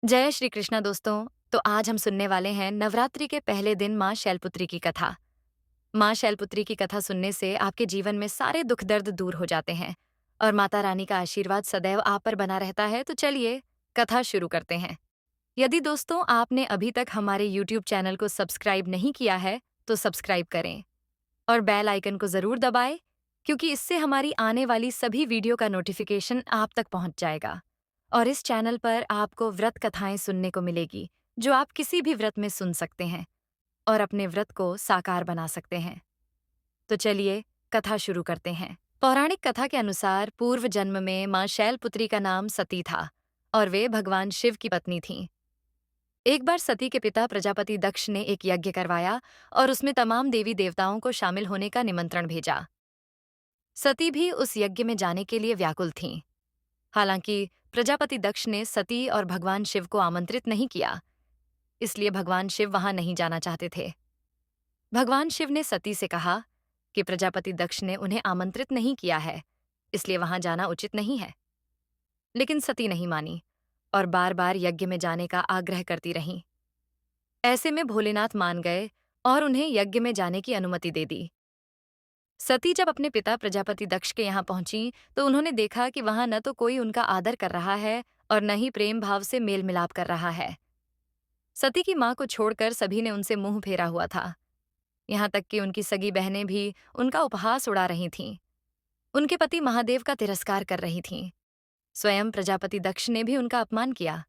जय श्री कृष्णा दोस्तों। तो आज हम सुनने वाले हैं नवरात्रि के पहले दिन माँ शैलपुत्री की कथा। माँ शैलपुत्री की कथा सुनने से आपके जीवन में सारे दुख दर्द दूर हो जाते हैं और माता रानी का आशीर्वाद सदैव आप पर बना रहता है। तो चलिए कथा शुरू करते हैं। यदि दोस्तों आपने अभी तक हमारे YouTube चैनल को सब्सक्राइब नहीं किया है तो सब्सक्राइब करें और बेल आइकन को जरूर दबाएं, क्योंकि इससे हमारी आने वाली सभी वीडियो का नोटिफिकेशन आप तक पहुंच जाएगा। और इस चैनल पर आपको व्रत कथाएं सुनने को मिलेगी, जो आप किसी भी व्रत में सुन सकते हैं और अपने व्रत को साकार बना सकते हैं। तो चलिए कथा शुरू करते हैं। पौराणिक कथा के अनुसार पूर्व जन्म में मां शैलपुत्री का नाम सती था और वे भगवान शिव की पत्नी थीं। एक बार सती के पिता प्रजापति दक्ष ने एक यज्ञ करवाया और उसमें तमाम देवी देवताओं को शामिल होने का निमंत्रण भेजा। सती भी उस यज्ञ में जाने के लिए व्याकुल थीं। हालांकि प्रजापति दक्ष ने सती और भगवान शिव को आमंत्रित नहीं किया, इसलिए भगवान शिव वहां नहीं जाना चाहते थे। भगवान शिव ने सती से कहा कि प्रजापति दक्ष ने उन्हें आमंत्रित नहीं किया है, इसलिए वहां जाना उचित नहीं है। लेकिन सती नहीं मानी और बार बार यज्ञ में जाने का आग्रह करती रहीं। ऐसे में भोलेनाथ मान गए और उन्हें यज्ञ में जाने की अनुमति दे दी। सती जब अपने पिता प्रजापति दक्ष के यहाँ पहुंची तो उन्होंने देखा कि वहां न तो कोई उनका आदर कर रहा है और न ही प्रेम भाव से मेल मिलाप कर रहा है। सती की मां को छोड़कर सभी ने उनसे मुंह फेरा हुआ था। यहाँ तक कि उनकी सगी बहनें भी उनका उपहास उड़ा रही थीं। उनके पति महादेव का तिरस्कार कर रही थीं। स्वयं प्रजापति दक्ष ने भी उनका अपमान किया।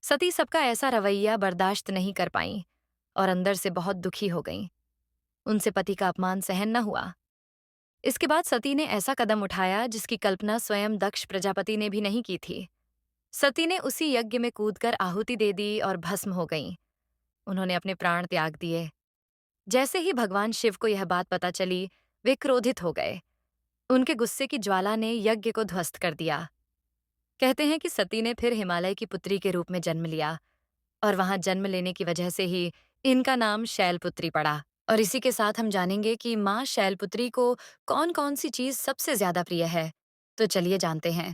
सती सबका ऐसा रवैया बर्दाश्त नहीं कर पाईं और अंदर से बहुत दुखी हो गईं। उनसे पति का अपमान सहन न हुआ। इसके बाद सती ने ऐसा कदम उठाया जिसकी कल्पना स्वयं दक्ष प्रजापति ने भी नहीं की थी। सती ने उसी यज्ञ में कूदकर आहुति दे दी और भस्म हो गईं। उन्होंने अपने प्राण त्याग दिए। जैसे ही भगवान शिव को यह बात पता चली, वे क्रोधित हो गए। उनके गुस्से की ज्वाला ने यज्ञ को ध्वस्त कर दिया। कहते हैं कि सती ने फिर हिमालय की पुत्री के रूप में जन्म लिया और वहां जन्म लेने की वजह से ही इनका नाम शैलपुत्री पड़ा। और इसी के साथ हम जानेंगे कि माँ शैलपुत्री को कौन कौन सी चीज सबसे ज्यादा प्रिय है। तो चलिए जानते हैं।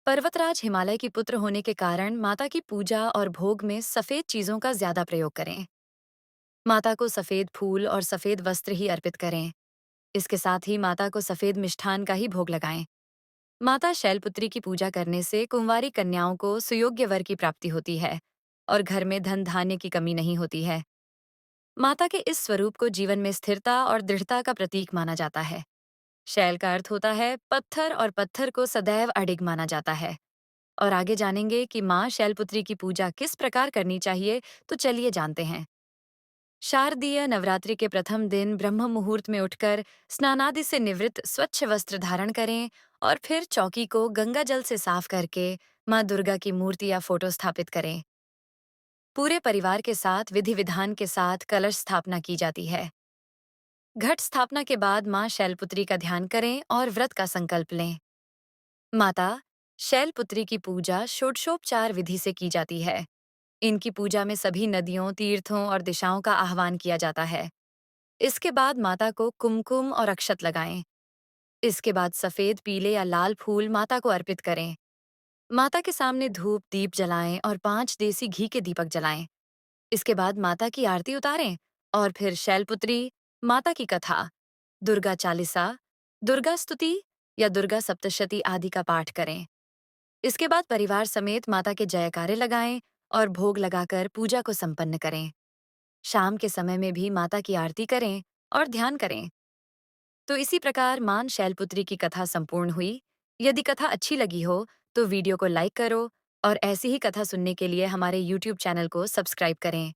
पर्वतराज हिमालय की पुत्र होने के कारण माता की पूजा और भोग में सफेद चीजों का ज्यादा प्रयोग करें। माता को सफेद फूल और सफेद वस्त्र ही अर्पित करें। इसके साथ ही माता को सफेद मिष्ठान का ही भोग लगाएं। माता शैलपुत्री की पूजा करने से कुंवारी कन्याओं को सुयोग्य वर की प्राप्ति होती है और घर में धन धान्य की कमी नहीं होती है। माता के इस स्वरूप को जीवन में स्थिरता और दृढ़ता का प्रतीक माना जाता है। शैल का अर्थ होता है पत्थर और पत्थर को सदैव अडिग माना जाता है। और आगे जानेंगे कि माँ शैलपुत्री की पूजा किस प्रकार करनी चाहिए। तो चलिए जानते हैं। शारदीय नवरात्रि के प्रथम दिन ब्रह्म मुहूर्त में उठकर स्नानादि से निवृत्त स्वच्छ वस्त्र धारण करें और फिर चौकी को गंगा जल से साफ करके माँ दुर्गा की मूर्ति या फोटो स्थापित करें। पूरे परिवार के साथ विधि विधान के साथ कलश स्थापना की जाती है। घट स्थापना के बाद माँ शैलपुत्री का ध्यान करें और व्रत का संकल्प लें। माता शैलपुत्री की पूजा षोडशोपचार विधि से की जाती है। इनकी पूजा में सभी नदियों, तीर्थों और दिशाओं का आह्वान किया जाता है। इसके बाद माता को कुमकुम और अक्षत लगाएं। इसके बाद सफेद, पीले या लाल फूल माता को अर्पित करें। माता के सामने धूप दीप जलाएं और 5 देसी घी के दीपक जलाएं। इसके बाद माता की आरती उतारें और फिर शैलपुत्री, माता की कथा, दुर्गा चालीसा, दुर्गा स्तुति या दुर्गा सप्तशती आदि का पाठ करें। इसके बाद परिवार समेत माता के जयकारे लगाएं और भोग लगाकर पूजा को संपन्न करें। शाम के समय में भी माता की आरती करें और ध्यान करें। तो इसी प्रकार मां शैलपुत्री की कथा संपूर्ण हुई। यदि कथा अच्छी लगी हो तो वीडियो को लाइक करो और ऐसी ही कथा सुनने के लिए हमारे YouTube चैनल को सब्सक्राइब करें।